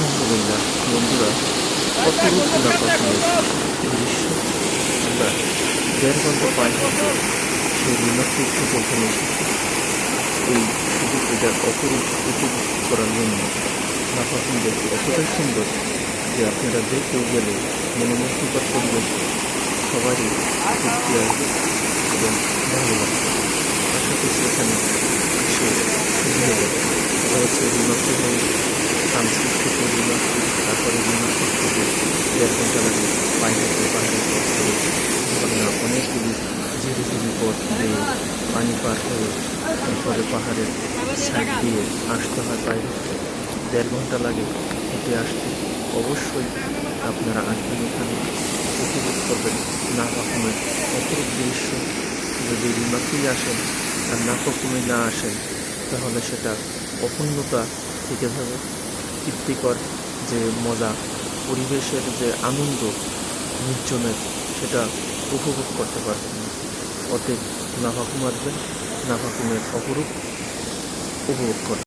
আলহামদুলিল্লাহ বন্ধুরা, অপরূপ নাফাকুলের দৃশ্য আমরা 1.5 ঘন্টা পায়ে হেঁটে সেই রিমাকটির যখন এসেছি এই এটার অপরূপ উপভোগ করার জন্য। নাফাকুল দেখতে এতটাই সুন্দর যে আপনারা যে কেউ গেলে মনোমুগ্ধকর পরিবেশ সবারই ঘুরতে আসবে এবং ভালো লাগবে। আশা করছি এখানে এসে সুবিধা যাবে। এটা হচ্ছে রিমাকটি হয়ে সানসিট থেকে রিমাকটি, তারপরে রিমাকটি থেকে 1.5 ঘন্টা লাগে পায়ে হেঁটে পাহাড়ের পথ করে ঝর্ণা অনেকগুলি ঝিরি ঝিরি পথ দিয়ে পানি পার হয়ে তারপরে পাহাড়ের সাইড দিয়ে আসতে হয় পায়ে হেঁটে। 1.5 ঘন্টা লাগে হেঁটে আসতে। অবশ্যই আপনারা আসবেন এখানে, উপভোগ করবেন নাফাকুমের অপরূপ দৃশ্য। যদি রিমাকেই আসেন আর নাফাকুমে না আসেন তাহলে সেটা অপূর্ণতা থেকে যাবে। তৃপ্তিকর যে মজা, পরিবেশের যে আনন্দ নির্জনের, সেটা উপভোগ করতে পারবেন না। অতএব নাফাকুম আসবেন, নাফাকুমের অপরূপ উপভোগ করবেন।